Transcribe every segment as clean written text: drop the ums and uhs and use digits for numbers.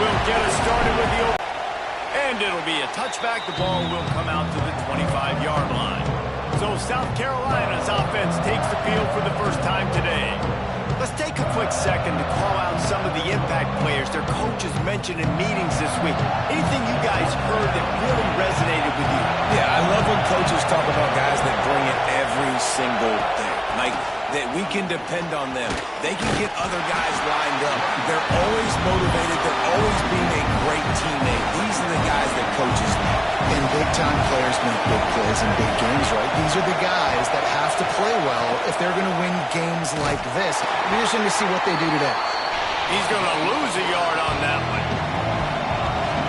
will get us started with the open. And it'll be a touchback. The ball will come out to the 25-yard line. So South Carolina's offense takes the field for the first time today. Let's take a quick second to call out some of the impact players their coaches mentioned in meetings this week. Anything you guys heard that really resonated with you? Yeah, I love when coaches talk about guys that bring it every single day. Like, that we can depend on them. They can get other guys lined up. They're always motivated. They're always being a great teammate. These are the guys that coaches love. And big-time players make big plays in big games, right? These are the guys that have to play well if they're going to win games like this. It'll be interesting to see what they do today. He's going to lose a yard on that one.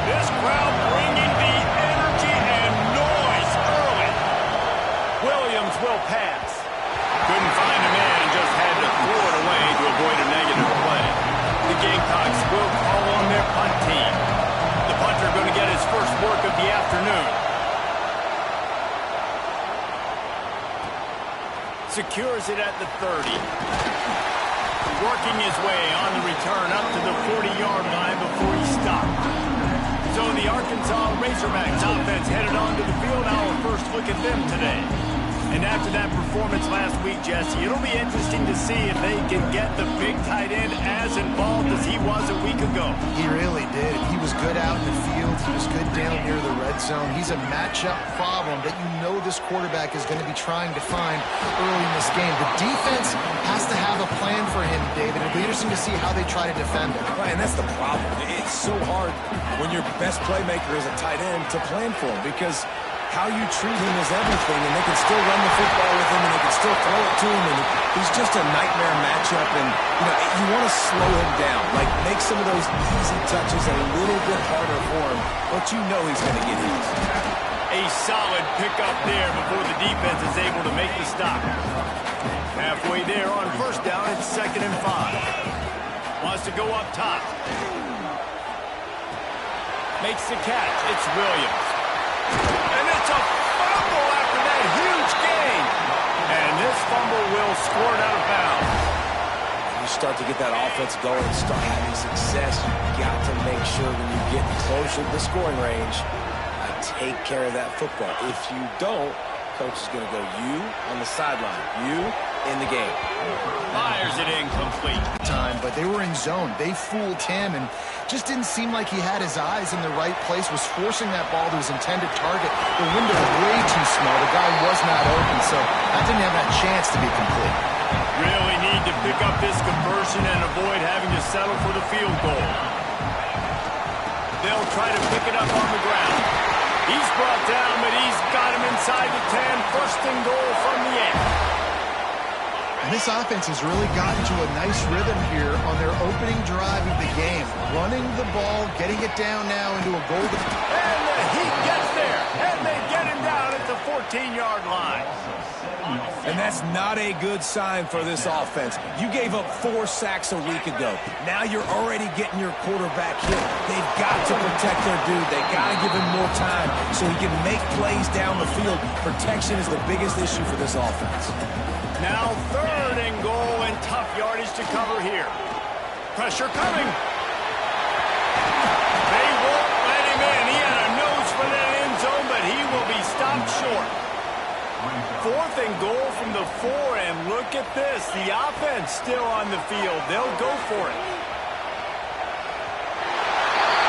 This crowd bringing the energy and noise early. Williams will pass. Couldn't find a man and just had to throw it away to avoid a negative play. The Gamecocks will call on their punt team. The punter going to get his first work of the afternoon. Secures it at the 30. Working his way on the return up to the 40-yard line before he stopped. So the Arkansas Razorbacks offense headed onto the field. Our first look at them today. And after that performance last week, Jesse, it'll be interesting to see if they can get the big tight end as involved as he was a week ago. He really did. He was good out in the field. He was good down near the red zone. He's a matchup problem that you know this quarterback is going to be trying to find early in this game. The defense has to have a plan for him, David. It'll be interesting to see how they try to defend him. Right, and that's the problem. It's so hard when your best playmaker is a tight end to plan for him, because how you treat him is everything, and they can still run the football with him, and they can still throw it to him, and he's just a nightmare matchup. And you want to slow him down, like make some of those easy touches a little bit harder for him, but you know he's going to get hit. A solid pickup there before the defense is able to make the stop. Halfway there on first down, it's 2nd and 5. Wants to go up top. Makes the catch. It's Williams. And it's a fumble after that huge gain. And this fumble will score it out of bounds. When you start to get that offense going and start having success, you got to make sure when you get closer to the scoring range, take care of that football. If you don't, coach is going to go you on the sideline, you in the game. Fires it incomplete. But they were in zone. They fooled him and just didn't seem like he had his eyes in the right place, was forcing that ball to his intended target. The window was way too small. The guy was not open, so that didn't have that chance to be complete. Really need to pick up this conversion and avoid having to settle for the field goal. They'll try to pick it up on the ground. He's brought down, but he's got him inside the 10. First and goal from the end. And this offense has really gotten to a nice rhythm here on their opening drive of the game. Running the ball, getting it down now into a golden... And the Heat gets there, and they get him down at the 14-yard line. And that's not a good sign for this offense. You gave up 4 sacks a week ago. Now you're already getting your quarterback hit. They've got to protect their dude. They've got to give him more time so he can make plays down the field. Protection is the biggest issue for this offense. Now 3rd and goal, and tough yardage to cover here. Pressure coming. They won't let him in. He had a nose for that end zone, but he will be stopped short. 4th and goal from the 4, and look at this. The offense still on the field. They'll go for it.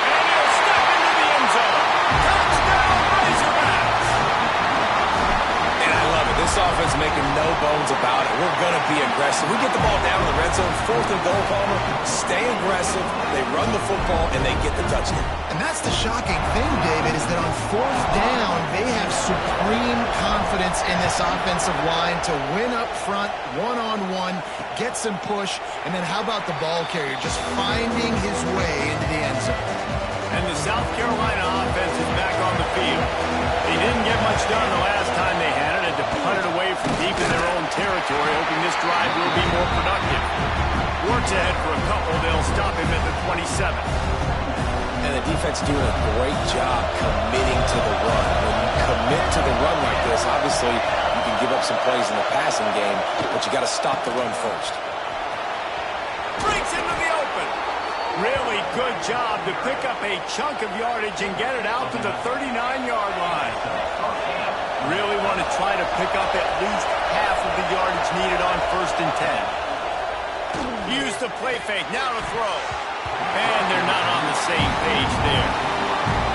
And he'll step into the end zone. Touchdown, Razorbacks! And I love it. This offense making no bones about it. We're going to be aggressive. We get the ball down in the red zone, 4th and goal, Palmer. Stay aggressive. They run the football, and they get the touchdown. And that's the shocking thing, David, is that on 4th down, they have supreme confidence in this offensive line to win up front, one-on-one, get some push, and then how about the ball carrier just finding his way into the end zone? And the South Carolina offense is back on the field. They didn't get much done the last time they had it, and to punt it away from deep in their own territory, hoping this drive will be more productive. Works ahead for a couple. They'll stop him at the 27. And the defense doing a great job committing to the run. When you commit to the run like this, obviously you can give up some plays in the passing game, but you got to stop the run first. Breaks into the open. Really good job to pick up a chunk of yardage and get it out to the 39-yard line. Really want to try to pick up at least half of the yardage needed on 1st and 10. Use the play fake, now to throw. And they're not on the same page there.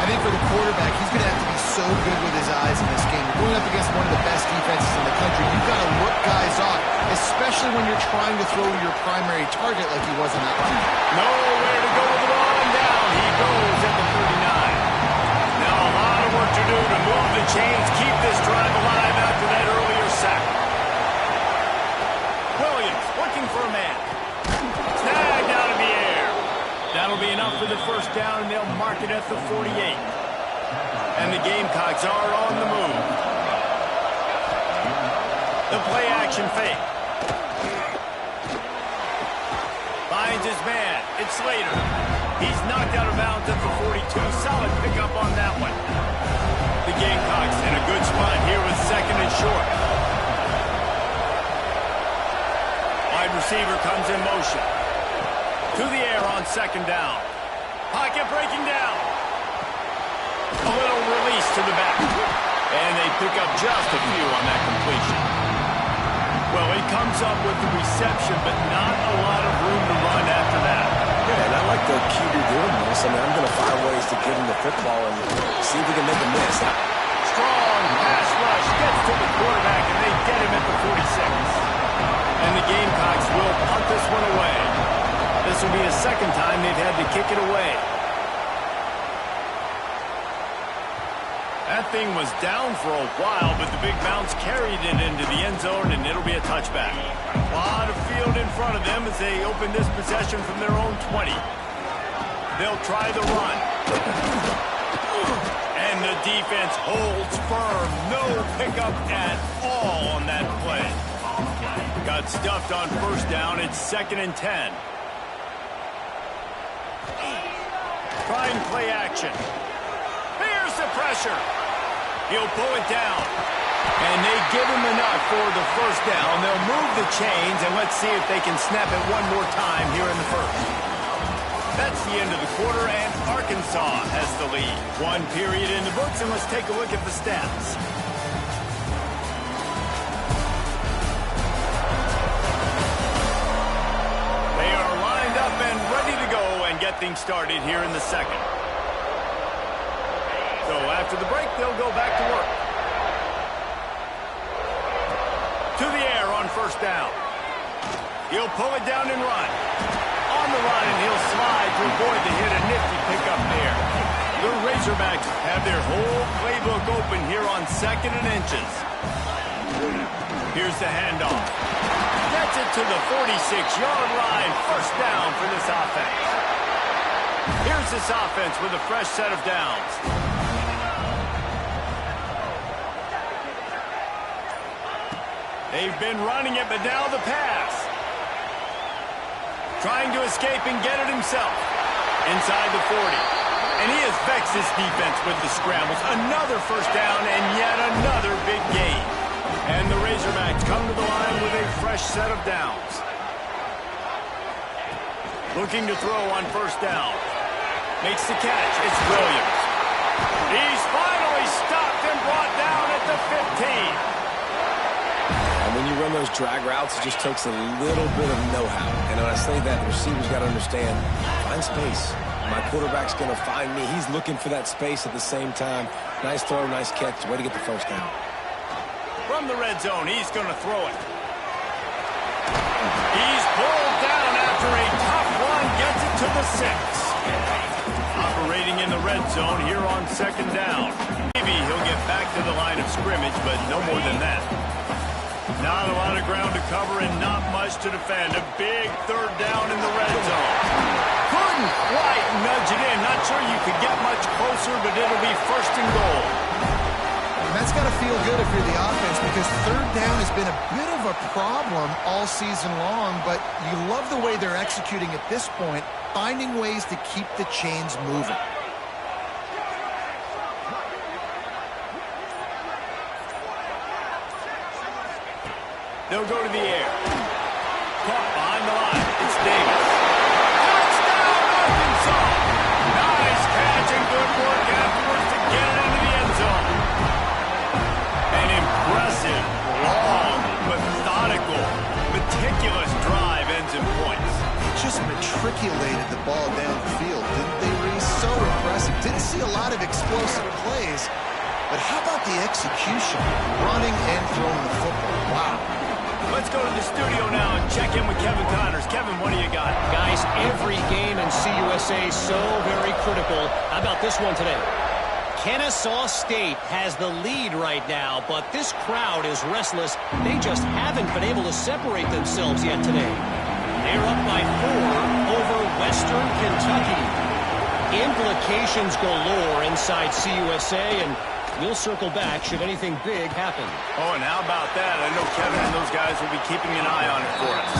I think for the quarterback, he's going to have to be so good with his eyes in this game. You're going up against one of the best defenses in the country. You've got to look guys off, especially when you're trying to throw to your primary target like he was in that one. Nowhere to go with the ball, and down he goes at the 39. Now a lot of work to do to move the chains, keep this drive alive after that earlier sack. Williams looking for a man. Snagged out of the air. That'll be enough for the 1st down, and they'll mark it at the 48. And the Gamecocks are on the move. The play action fake. Finds his man. It's Slater. He's knocked out of bounds at the 42. Solid pickup on that one. The Gamecocks in a good spot here with 2nd and short. Wide receiver comes in motion. To the air on 2nd down. Pocket breaking down. A little release to the back. And they pick up just a few on that completion. Well, he comes up with the reception, but not a lot of room to run after that. Yeah, and I like the QB doing this. I mean, I'm going to find ways to give him the football and see if we can make a miss. Strong pass rush gets to the quarterback, and they get him at the 46. And the Gamecocks will punt this one away. This will be the 2nd time they've had to kick it away. That thing was down for a while, but the big bounce carried it into the end zone, and it'll be a touchback. A lot of field in front of them as they open this possession from their own 20. They'll try the run. And the defense holds firm. No pickup at all on that play. Got stuffed on 1st down. It's 2nd and 10. Trying play action. Here's the pressure. He'll pull it down. And they give him enough for the 1st down. They'll move the chains, and let's see if they can snap it one more time here in the 1st. That's the end of the quarter, and Arkansas has the lead. 1 period in the books, and let's take a look at the stats. They are lined up and ready to go and get things started here in the 2nd. So after the break, they'll go back to work. To the air on 1st down. He'll pull it down and run. On the run, and he'll slide to avoid the hit. A nifty pickup there. The Razorbacks have their whole playbook open here on 2nd and inches. Here's the handoff. Gets it to the 46-yard line. 1st down for this offense. Here's this offense with a fresh set of downs. They've been running it, but now the pass. Trying to escape and get it himself. Inside the 40. And he has vexed his defense with the scrambles. Another 1st down and yet another big gain. And the Razorbacks come to the line with a fresh set of downs. Looking to throw on 1st down. Makes the catch. It's Williams. He's finally stopped and brought down at the 15. And when you run those drag routes, it just takes a little bit of know-how. And when I say that, the receiver's got to understand, find space. My quarterback's going to find me. He's looking for that space at the same time. Nice throw, nice catch. Way to get the 1st down. From the red zone, he's going to throw it. He's pulled down after a tough run, gets it to the 6. Operating in the red zone here on 2nd down. Maybe he'll get back to the line of scrimmage, but no more than that. Not a lot of ground to cover and not much to defend. A big 3rd down in the red zone. Couldn't quite nudge it in. Not sure you could get much closer, but it'll be 1st and goal. And that's got to feel good if you're the offense, because 3rd down has been a bit of a problem all season long, but you love the way they're executing at this point, finding ways to keep the chains moving. They'll go to the air. Caught behind the line. It's Davis. Touchdown, Arkansas! just matriculated the ball down the field, didn't they, Reese? So impressive. Didn't see a lot of explosive plays, but how about the execution? Running and throwing the football. Wow. Let's go to the studio now and check in with Kevin Connors. Kevin, what do you got? Guys, every game in CUSA is so very critical. How about this one today? Kennesaw State has the lead right now, but this crowd is restless. They just haven't been able to separate themselves yet today. They're up by 4 over Western Kentucky. Implications galore inside CUSA, and we'll circle back should anything big happen. Oh, and how about that? I know Kevin and those guys will be keeping an eye on it for us.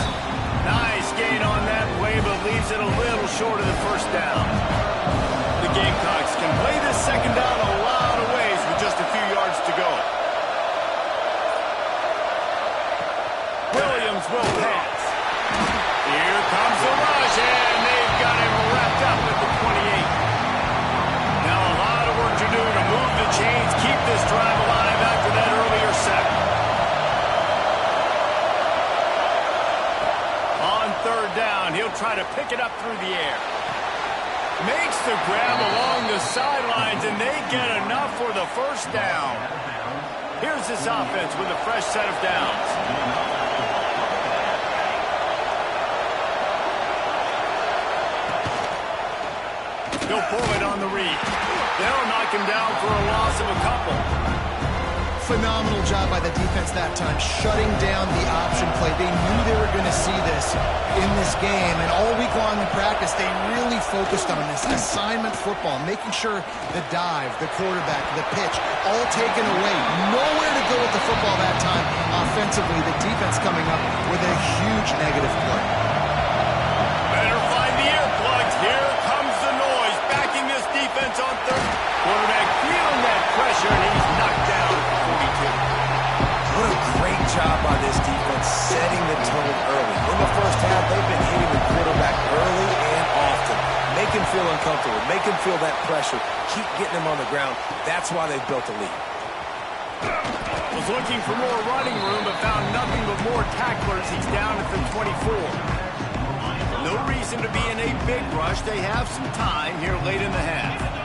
Nice gain on that play, but leaves it a little short of the first down. The Gamecocks can play this second down a lot of ways with just a few yards to go. Williams will pass. Here comes the rush, and they've got him wrapped up at the 28. Now a lot of work to do to move the chains, keep this drive alive after that earlier sack. On third down, he'll try to pick it up through the air. Makes the grab along the sidelines, and they get enough for the first down. Here's this offense with a fresh set of downs. He'll pull it on the read. They'll knock him down for a loss of a couple. Phenomenal job by the defense that time, shutting down the option play. They knew they were going to see this in this game, and all week long in practice, they really focused on this assignment football, making sure the dive, the quarterback, the pitch, all taken away. Nowhere to go with the football that time. Offensively, the defense coming up with a huge negative play. Better find the earplugs. Here comes the noise, backing this defense on third. Quarterback feeling that pressure, and he's knocked down at 42. What a great job by this defense setting the tone early. In the first half, they've been hitting the quarterback early and often. Make him feel uncomfortable. Make him feel that pressure. Keep getting him on the ground. That's why they've built a lead. Was looking for more running room, but found nothing but more tacklers. He's down at the 24. No reason to be in a big rush. They have some time here late in the half.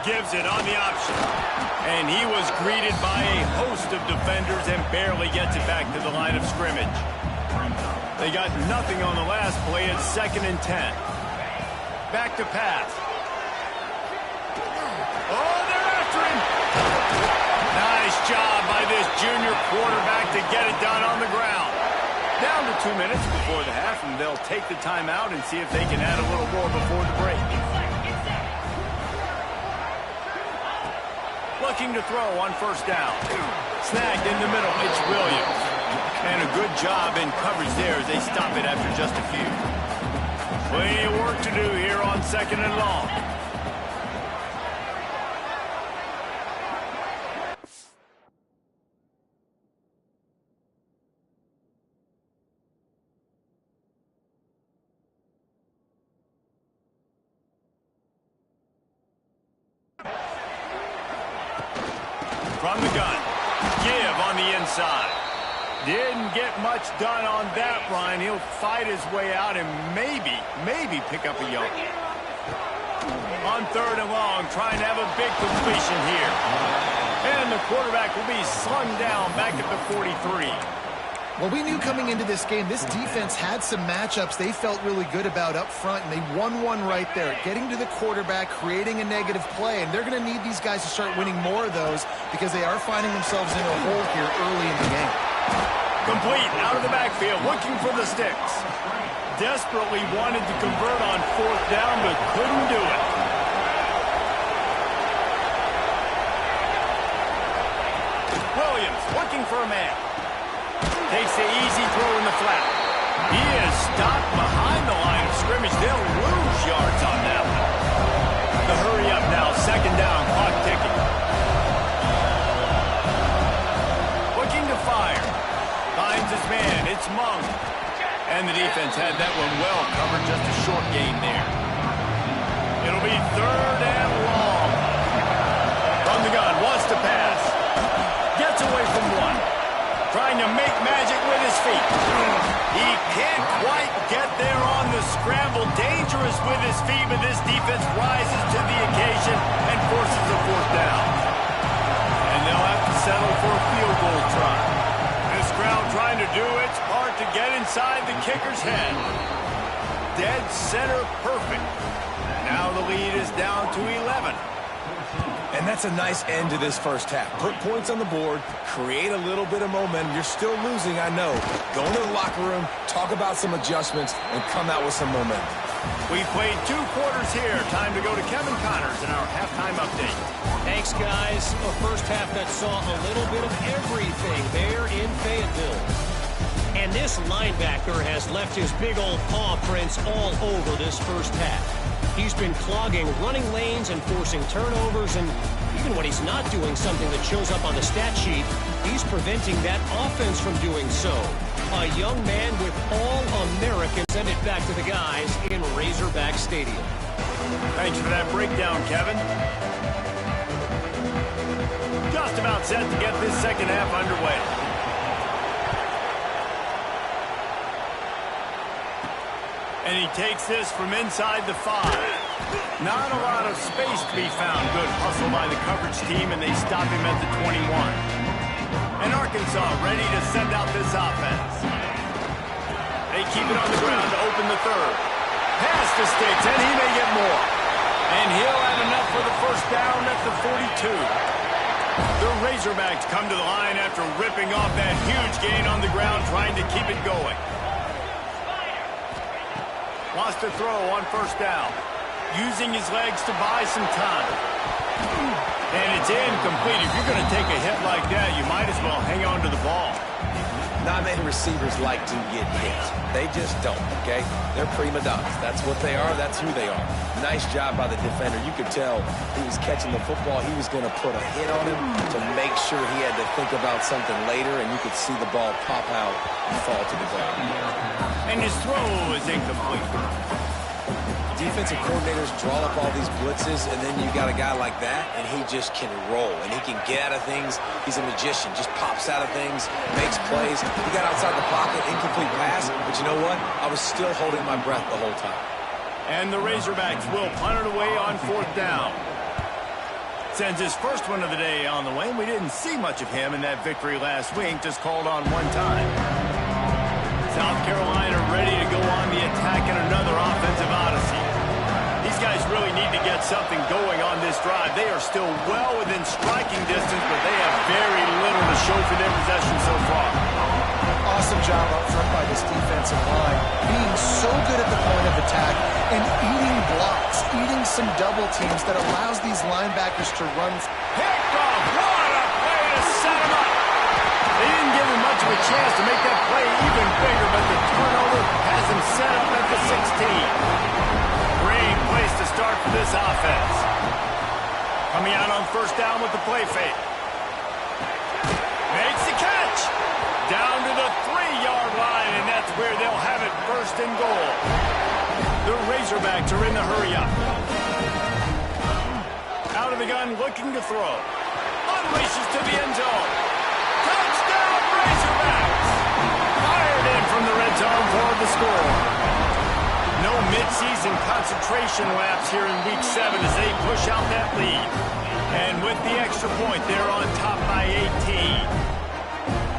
Gives it on the option. And he was greeted by a host of defenders and barely gets it back to the line of scrimmage. They got nothing on the last play. It's 2nd and 10. Back to pass. Oh, they're after him. Nice job by this junior quarterback to get it done on the ground. Down to 2 minutes before the half, and they'll take the timeout and see if they can add a little more before the break. Looking to throw on first down. Snagged in the middle, it's Williams. And a good job in coverage there as they stop it after just a few. Plenty of work to do here on 2nd and long. From the gun. Give on the inside. Didn't get much done on that run. He'll fight his way out and maybe pick up a yard. On 3rd and long, trying to have a big completion here. And the quarterback will be slung down back at the 43. Well, we knew coming into this game, this defense had some matchups they felt really good about up front, and they won one right there, getting to the quarterback, creating a negative play, and they're going to need these guys to start winning more of those because they are finding themselves in a hole here early in the game. Complete, out of the backfield, looking for the sticks. Desperately wanted to convert on 4th down, but couldn't do it. Williams looking for a man. Takes the easy throw in the flat. He is stopped behind the line of scrimmage. They'll lose yards on that one. The hurry up now, 2nd down, clock ticking. Looking to fire. Finds his man, it's Monk. And the defense had that one well covered, just a short gain there. It'll be 3rd and long. From the gun, wants to pass. Gets away from one. trying to make magic with his feet. He can't quite get there on the scramble. Dangerous with his feet, but this defense rises to the occasion and forces a fourth down. And they'll have to settle for a field goal try. This crowd trying to do its part to get inside the kicker's head. Dead center perfect. Now the lead is down to 11. And that's a nice end to this first half. Put points on the board, create a little bit of momentum. You're still losing, I know. Go into the locker room, talk about some adjustments, and come out with some momentum. We've played 2 quarters here. Time to go to Kevin Connors in our halftime update. Thanks, guys. A first half that saw a little bit of everything there in Fayetteville. And this linebacker has left his big old paw prints all over this first half. He's been clogging running lanes and forcing turnovers, and even when he's not doing something that shows up on the stat sheet, he's preventing that offense from doing so. A young man with All-Americans send it back to the guys in Razorback Stadium. Thanks for that breakdown, Kevin. Just about set to get this second half underway. And he takes this from inside the 5. Not a lot of space to be found. Good hustle by the coverage team, and they stop him at the 21. And Arkansas ready to send out this offense. They keep it on the ground to open the 3rd. Pass to Sticks, and he may get more. And he'll have enough for the first down at the 42. The Razorbacks come to the line after ripping off that huge gain on the ground, trying to keep it going. Wants to throw on first down. Using his legs to buy some time. And it's incomplete. If you're going to take a hit like that, you might as well hang on to the ball. Not many receivers like to get hit. They just don't, okay? They're prima donnas. That's what they are. That's who they are. Nice job by the defender. You could tell he was catching the football. He was going to put a hit on him to make sure he had to think about something later, and you could see the ball pop out and fall to the ground. And his throw is incomplete. Defensive coordinators draw up all these blitzes, and then you got a guy like that, and he just can roll, and he can get out of things. He's a magician, just pops out of things, makes plays. He got outside the pocket, incomplete pass, but you know what? I was still holding my breath the whole time. And the Razorbacks will punt it away on 4th down. Sends his first one of the day on the way. We didn't see much of him in that victory last week, just called on 1 time. South Carolina ready to go on the attack in another offensive odyssey. These guys really need to get something going on this drive. They are still well within striking distance, but they have very little to show for their possession so far. Awesome job up front by this defensive line. Being so good at the point of attack and eating blocks, eating some double teams that allows these linebackers to run. Picked off. What a play to set him up. They didn't give him much of a chance to make that play even bigger, but the turnover has him set up at the 16. Great place to start for this offense. Coming out on first down with the play fake. Makes the catch. Down to the 3-yard line, and that's where they'll have it, first and goal. The Razorbacks are in the hurry up. Out of the gun, looking to throw. Unleashes to the end zone. Touchdown, Razorbacks! Fired in from the red zone for the score. No midseason concentration laps here in Week 7 as they push out that lead. And with the extra point, they're on top by 18.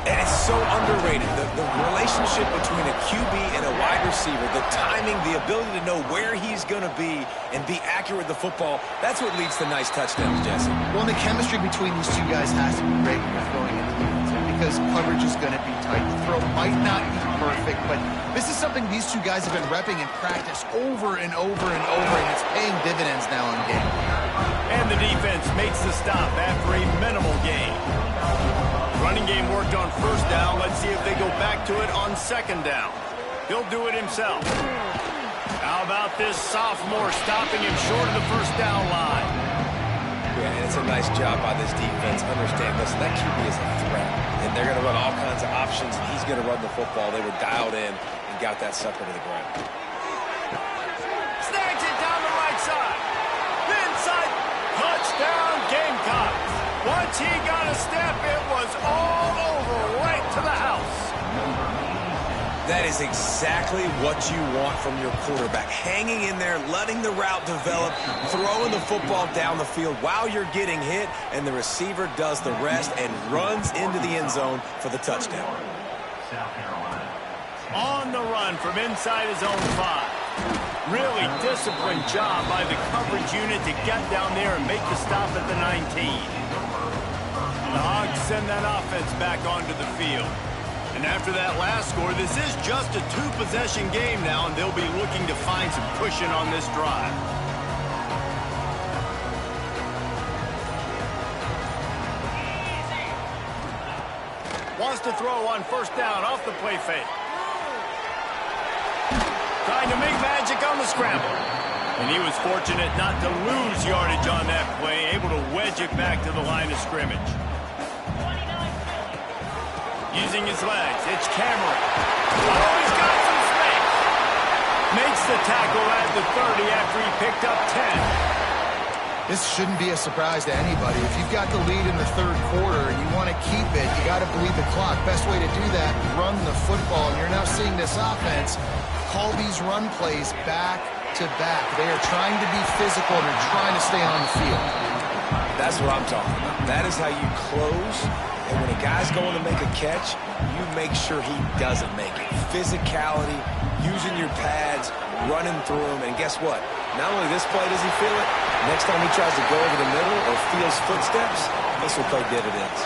And it's so underrated. The relationship between a QB and a wide receiver, the timing, the ability to know where he's going to be and be accurate with the football, that's what leads to nice touchdowns, Jesse. Well, the chemistry between these two guys has to be great when you're throwing into the defense because coverage is going to be tight. The throw might not be perfect, but this is something these two guys have been repping in practice over and over and over, and it's paying dividends now in game. And the defense makes the stop after a minimal gain. Running game worked on first down. Let's see if they go back to it on second down. He'll do it himself. How about this sophomore stopping him short of the first down line? Yeah, and it's a nice job by this defense. Understand, listen, that QB is a threat. And they're going to run all kinds of options. He's going to run the football. They were dialed in and got that sucker to the ground. Snags it down the right side. Inside. Touchdown, Gamecocks. Once he got a step, it was all over right to the house. is exactly what you want from your quarterback. Hanging in there, letting the route develop, throwing the football down the field while you're getting hit, and the receiver does the rest and runs into the end zone for the touchdown. On the run from inside his own 5. Really disciplined job by the coverage unit to get down there and make the stop at the 19. The Hogs send that offense back onto the field. And after that last score, this is just a 2-possession game now, and they'll be looking to find some cushion on this drive. Wants to throw on first down off the play fake. Trying to make magic on the scramble. And he was fortunate not to lose yardage on that play, able to wedge it back to the line of scrimmage. Using his legs, it's Cameron. Oh, he's got some space. Makes the tackle at the 30 after he picked up 10. This shouldn't be a surprise to anybody. If you've got the lead in the third quarter and you want to keep it, you got to bleed the clock. Best way to do that, run the football. And you're now seeing this offense call these run plays back to back. They are trying to be physical and they're trying to stay on the field. That's what I'm talking about. That is how you close. And when a guy's going to make a catch, you make sure he doesn't make it. Physicality, using your pads, running through them. And guess what? Not only this play does he feel it, next time he tries to go over the middle or feels footsteps, this will pay dividends.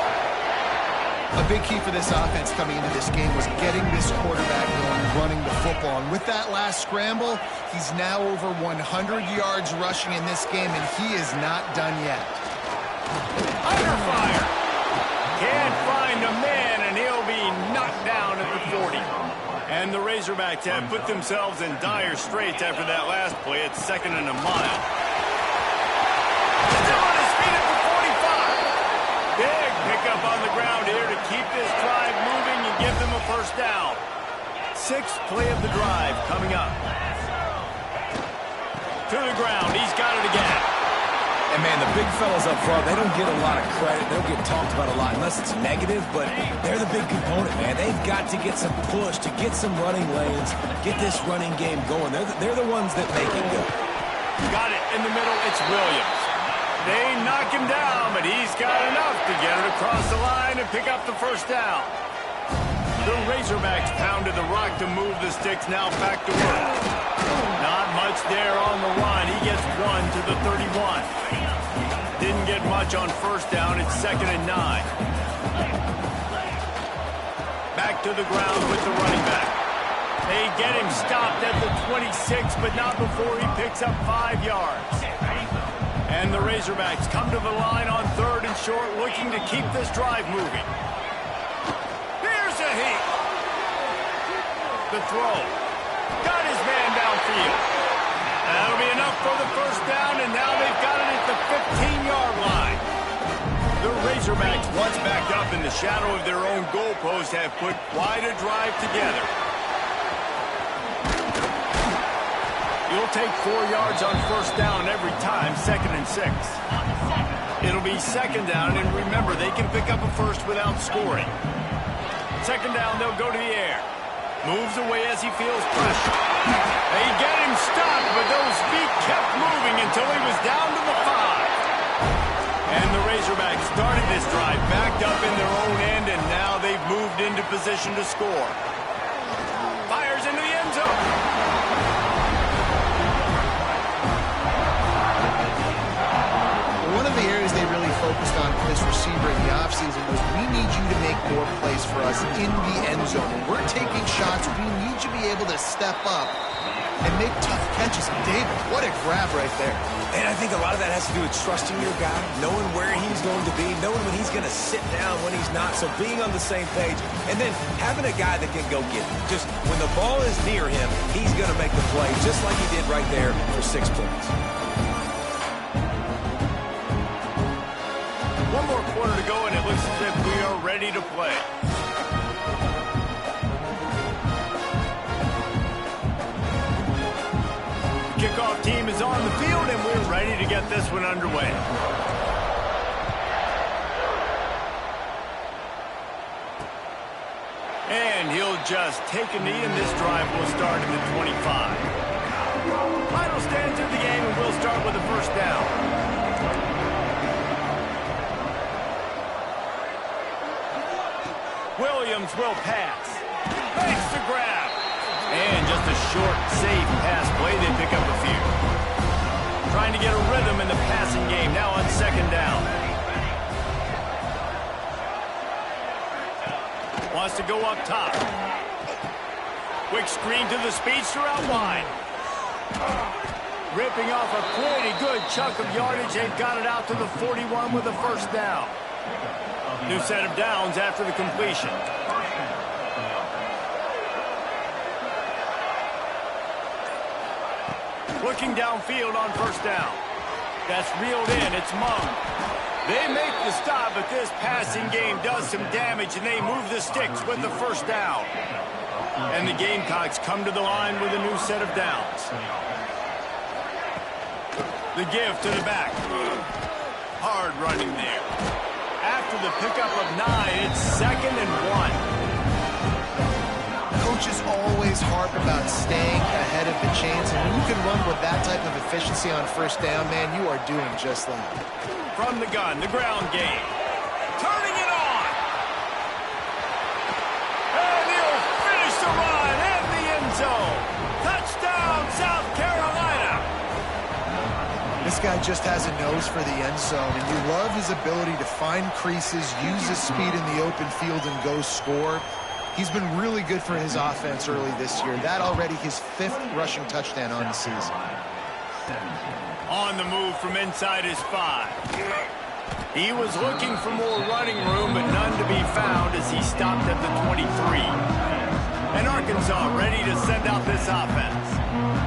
A big key for this offense coming into this game was getting this quarterback going, running the football. And with that last scramble, he's now over 100 yards rushing in this game, and he is not done yet. Under fire. Can't find a man, and he'll be knocked down at the 40. And the Razorbacks have put themselves in dire straits after that last play. It's 2nd and a mile. Still on his feet at the 45. Big pickup on the ground here to keep this drive moving and give them a first down. 6th play of the drive coming up. To the ground. He's got it again. And, man, the big fellas up front, they don't get a lot of credit. They don't get talked about a lot unless it's negative, but they're the big component, man. They've got to get some push, to get some running lanes, get this running game going. They're the ones that make it go. Got it in the middle. It's Williams. They knock him down, but he's got enough to get it across the line and pick up the first down. The Razorbacks pounded the rock to move the sticks, now back to work. Not much there on the run. He gets 1 to the 31. Didn't get much on first down. It's 2nd and 9. Back to the ground with the running back. They get him stopped at the 26, but not before he picks up 5 yards. And the Razorbacks come to the line on 3rd and short, looking to keep this drive moving. Here's a heat. The throw. Got his man downfield. That'll be enough for the first down, and now they've got it at the 15-yard line. The Razorbacks, once backed up in the shadow of their own goalpost, have put quite a drive together. You'll take 4 yards on first down every time, 2nd and 6. It'll be 2nd down, and remember, they can pick up a first without scoring. 2nd down, they'll go to the air. Moves away as he feels pressure. They get him stopped, but those feet kept moving until he was down to the 5. And the Razorbacks started this drive backed up in their own end, and now they've moved into position to score. Fires into the end zone. One of the areas they really focused on for this receiver in the offseason was we need you to make more plays for us in the end zone. When we're taking shots, we need you to be able to step up and make tough catches. David, what a grab right there. And I think a lot of that has to do with trusting your guy, knowing where he's going to be, knowing when he's going to sit down, when he's not. So being on the same page, and then having a guy that can go get it. Just when the ball is near him, he's going to make the play, just like he did right there for 6 points. 1 more quarter to go, and it looks as if we are ready to play. Kickoff team is on the field, and we're ready to get this one underway. And he'll just take a knee, and this drive will start in the 25. Final stands of the game, and we'll start with a first down. Williams will pass. Makes the grab. And just a short, safe pass play. They pick up a few. Trying to get a rhythm in the passing game. Now on second down. Wants to go up top. Quick screen to the speedster out wide. Ripping off a pretty good chunk of yardage. They've got it out to the 41 with a first down. New set of downs after the completion. Looking downfield on first down. That's reeled in. It's Mung. They make the stop, but this passing game does some damage, and they move the sticks with the first down. And the Gamecocks come to the line with a new set of downs. The give to the back. Hard running there. After the pickup of 9, it's 2nd and 1. Coaches always harp about staying ahead of the chains, and when you can run with that type of efficiency on first down, man, you are doing just that. From the gun, the ground game. Turning it on. And he'll finish the run in the end zone. Touchdown, South Carolina. This guy just has a nose for the end zone, and you love his ability to find creases, use his speed in the open field, and go score. He's been really good for his offense early this year. That already his 5th rushing touchdown on the season. On the move from inside his 5. He was looking for more running room, but none to be found as he stopped at the 23. And Arkansas ready to send out this offense.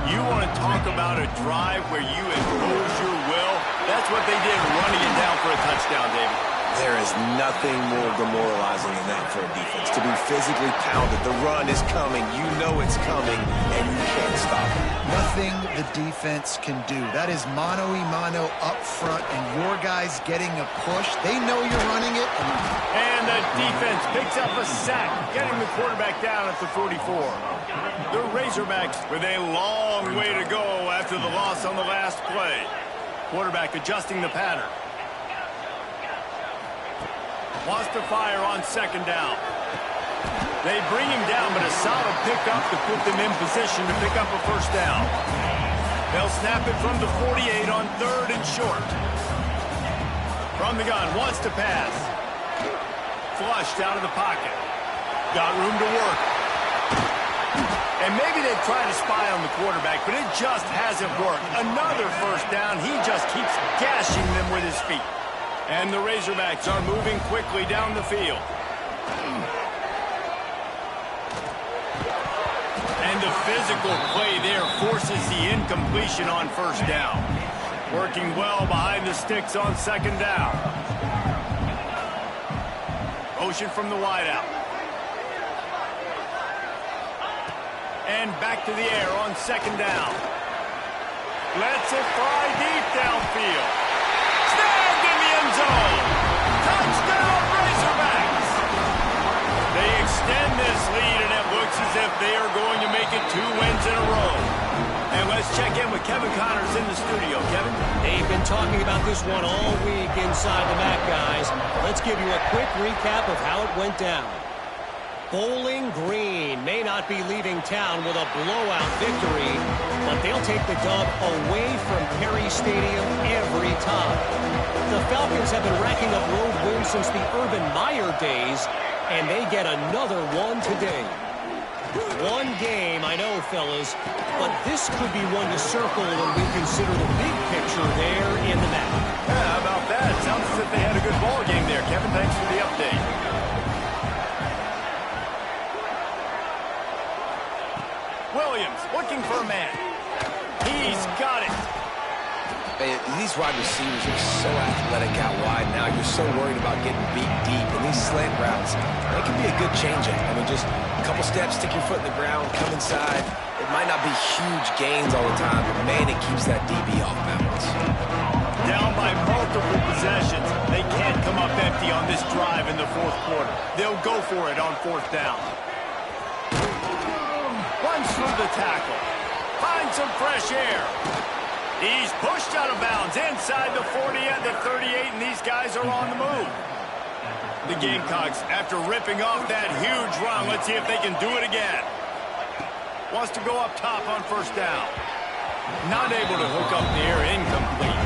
You want to talk about a drive where you impose your will? That's what they did, running it down for a touchdown, David. There is nothing more demoralizing than that for a defense. To be physically pounded, the run is coming, you know it's coming, and you can't stop it. Nothing the defense can do. That is mano-a-mano up front, and your guys getting a push. They know you're running it. And the defense picks up a sack, getting the quarterback down at the 44. The Razorbacks with a long way to go after the loss on the last play. Quarterback adjusting the pattern. Wants to fire on second down. They bring him down, but a solid pickup to put them in position to pick up a first down. They'll snap it from the 48 on 3rd and short. From the gun, wants to pass. Flushed out of the pocket. Got room to work. And maybe they try to spy on the quarterback, but it just hasn't worked. Another first down. He just keeps gashing them with his feet. And the Razorbacks are moving quickly down the field. And the physical play there forces the incompletion on first down. Working well behind the sticks on second down. Motion from the wideout. And back to the air on second down. Lets it fly deep downfield. Snagged in the end zone. Touchdown, Razorbacks. They extend this lead, and it looks as if they are going to make it 2 wins in a row. And let's check in with Kevin Connors in the studio. Kevin? They've been talking about this one all week inside the MAC, guys. Let's give you a quick recap of how it went down. Bowling Green may not be leaving town with a blowout victory, but they'll take the dub away from Perry Stadium every time. The Falcons have been racking up road wins since the Urban Meyer days, and they get another one today. One game, I know, fellas, but this could be one to circle when we consider the big picture there in the MAC. Yeah, how about that? Sounds as if they had a good ball game there. Kevin, thanks for the update. Williams looking for a man. He's got it. Hey, these wide receivers are so athletic out wide now. You're so worried about getting beat deep. And these slant routes, they can be a good change-up. I mean, just a couple steps, stick your foot in the ground, come inside. It might not be huge gains all the time, but man, it keeps that DB off balance. Down by multiple possessions. They can't come up empty on this drive in the 4th quarter. They'll go for it on 4th down. runs through the tackle. Finds some fresh air. He's pushed out of bounds inside the 40 and the 38, and these guys are on the move. The Gamecocks, after ripping off that huge run, let's see if they can do it again. Wants to go up top on first down. Not able to hook up there, incomplete.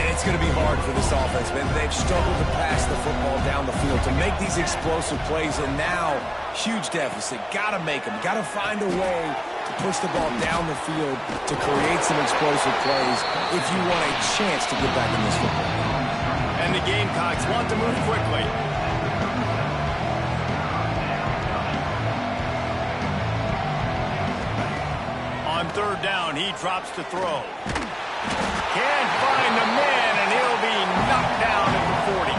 It's going to be hard for this offense, man. They've struggled to pass the football down the field, to make these explosive plays, and now, huge deficit. Got to make them. Got to find a way to push the ball down the field to create some explosive plays if you want a chance to get back in this football game. And the Gamecocks want to move quickly. On third down, he drops to throw. Can't find the man, and he'll be knocked down at the 40.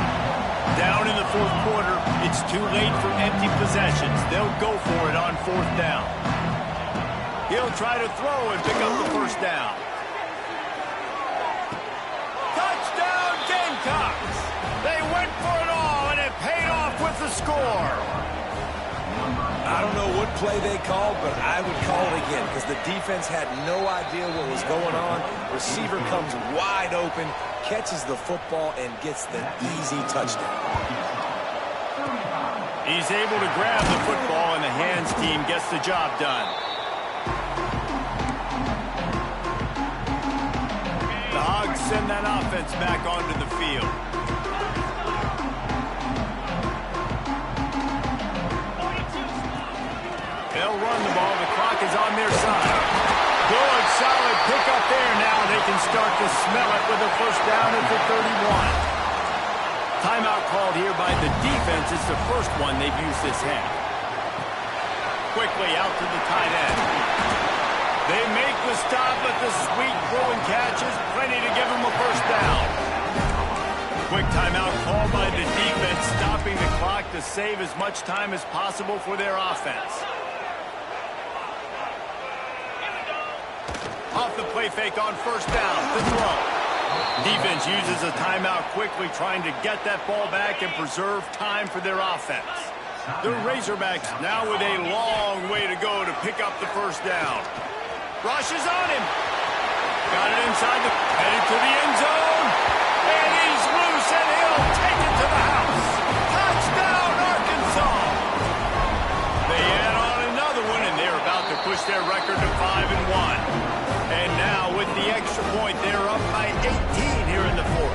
Down in the fourth quarter, it's too late for empty possessions. They'll go for it on fourth down. He'll try to throw and pick up the first down. Touchdown, Gamecocks! They went for it all, and it paid off with the score. I don't know what play they called, but I would call it again because the defense had no idea what was going on. Receiver comes wide open, catches the football, and gets the easy touchdown. He's able to grab the football, and the hands team gets the job done. The Hogs send that offense back onto the field. They'll run the ball. The clock is on their side. Good, solid pickup there. Now they can start to smell it with a first down at the 31. Timeout called here by the defense. It's the first one they've used this half. Quickly out to the tight end. They make the stop, but the sweet throw and catch is plenty to give them a first down. Quick timeout called by the defense, stopping the clock to save as much time as possible for their offense. Off the play fake on first down, the throw. Defense uses a timeout quickly, trying to get that ball back and preserve time for their offense. The Razorbacks now with a long way to go to pick up the first down. Rush is on him. Got it inside, headed to the end zone. And he's loose, and he'll take it to the house. Touchdown, Arkansas. They add on another one, and they're about to push their record to 5-1. And now, with the extra point, they're up by 18 here in the fourth.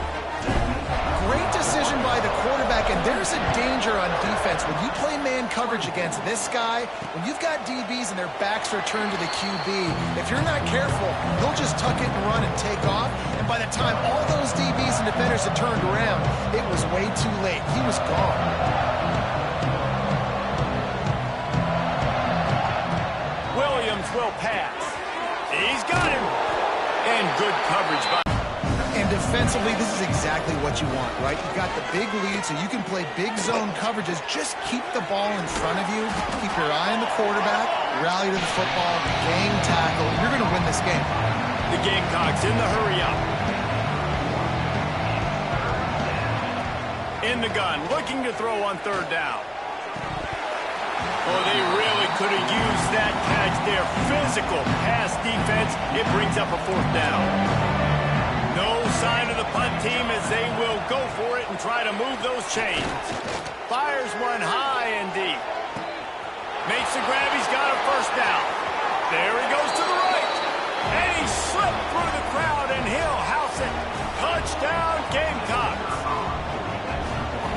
Great decision by the quarterback, and there's a danger on defense. When you play man coverage against this guy, when you've got DBs and their backs are turned to the QB, if you're not careful, he'll just tuck it and run and take off. And by the time all those DBs and defenders had turned around, it was way too late. He was gone. Williams will pass. He's got him. And good coverage by... And defensively, this is exactly what you want, right? You've got the big lead, so you can play big zone coverages. Just keep the ball in front of you. Keep your eye on the quarterback. Rally to the football. Gang tackle. You're going to win this game. The Gamecocks in the hurry up. In the gun, looking to throw on third down. Oh, they really could have used that catch there. Physical pass defense. It brings up a fourth down. No sign of the punt team as they will go for it and try to move those chains. Fires one high and deep. Makes the grab. He's got a first down. There he goes to the right. And he slipped through the crowd, and he'll house it. Touchdown, Gamecocks.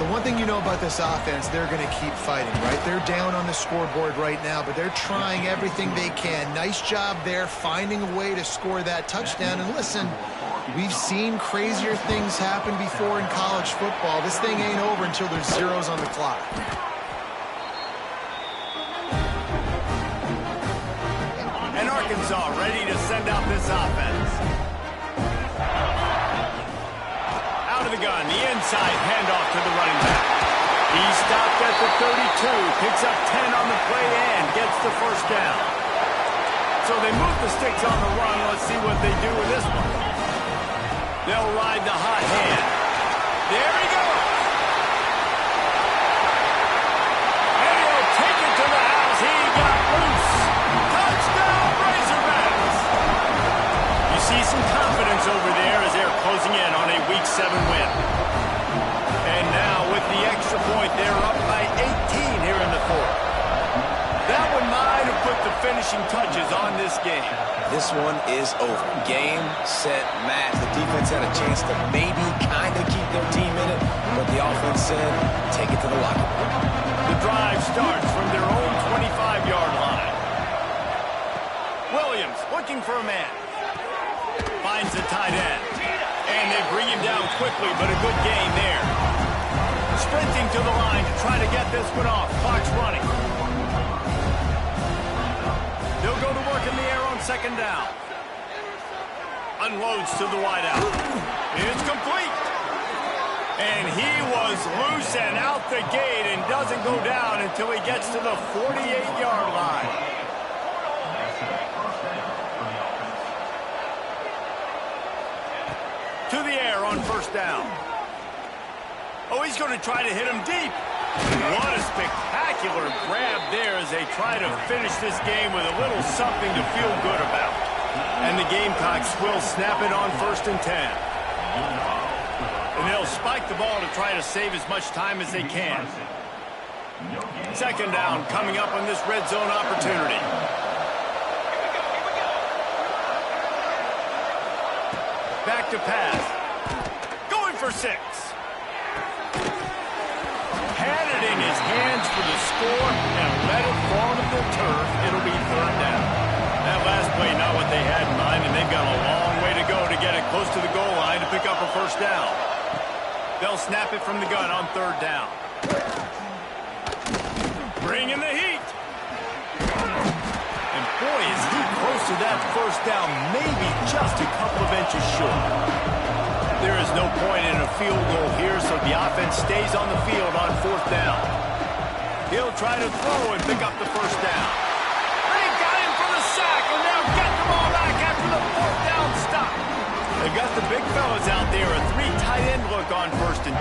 The one thing you know about this offense, they're going to keep fighting, right? They're down on the scoreboard right now, but they're trying everything they can. Nice job there, finding a way to score that touchdown. And listen, we've seen crazier things happen before in college football. This thing ain't over until there's zeros on the clock. And Arkansas ready to send out this offense. Out of the gun, the inside handoff to the running back. He stopped at the 32, picks up 10 on the play and gets the first down. So they move the sticks on the run. Let's see what they do with this one. They'll ride the hot hand. There he goes. And he'll take it to the house. He got loose. finishing touches on this game. This one is over. Game, set, match. The defense had a chance to maybe kind of keep their team in it, but the offense said, take it to the locker room. The drive starts from their own 25-yard line. Williams looking for a man. Finds the tight end. And they bring him down quickly, but a good gain there. Sprinting to the line to try to get this one off. Clock's running. They'll go to work in the air on second down. Unloads to the wideout. It's complete. And he was loose and out the gate and doesn't go down until he gets to the 48-yard line. To the air on first down. Oh, he's going to try to hit him deep. What a spectacular grab there as they try to finish this game with a little something to feel good about. And the Gamecocks will snap it on 1st and 10. And they'll spike the ball to try to save as much time as they can. Second down coming up on this red zone opportunity. Back to pass. Going for 6. Had it in his hands for the score and let it fall to the turf. It'll be third down. That last play, not what they had in mind, and they've got a long way to go to get it close to the goal line to pick up a first down. They'll snap it from the gun on third down. Bring in the heat. And boy, is he close to that first down, maybe just a couple of inches short. There is no point in a field goal here, so the offense stays on the field on 4th down. He'll try to throw and pick up the first down. They got him for the sack, and they'll get the ball back after the 4th down stop. They've got the big fellas out there, a 3 tight end look on 1st and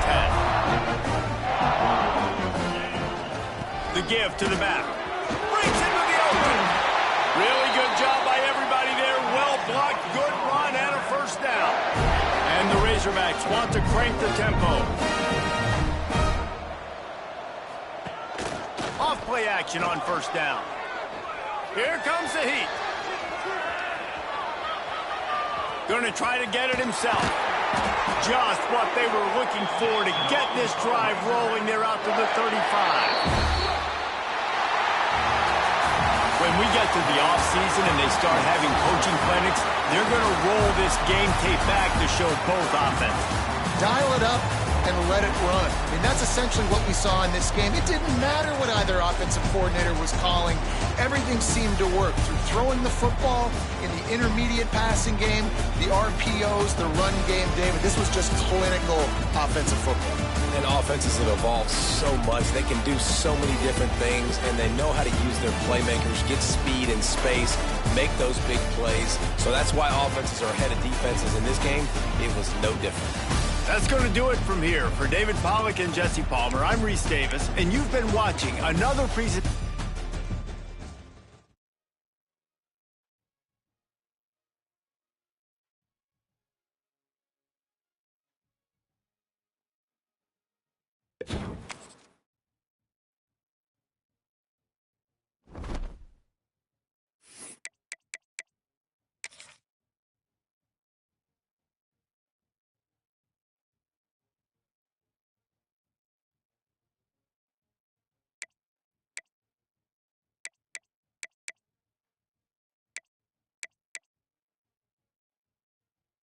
10. The give to the back. Brings into the open. Really good job by everybody there. Well blocked, good run, and a first down. And the Razorbacks want to crank the tempo. Off play action on first down. Here comes the heat. Going to try to get it himself. Just what they were looking for to get this drive rolling. They're out to the 35. When we get to the offseason and they start having coaching clinics, they're going to roll this game tape back to show both offenses. Dial it up and let it run. I mean, that's essentially what we saw in this game. It didn't matter what either offensive coordinator was calling. Everything seemed to work through throwing the football in the intermediate passing game, the RPOs, the run game. David, this was just clinical offensive football. And offenses that evolve so much, they can do so many different things, and they know how to use their playmakers, get speed and space, make those big plays. So that's why offenses are ahead of defenses. In this game, it was no different. That's going to do it from here. For David Pollack and Jesse Palmer, I'm Reese Davis, and you've been watching another presentation.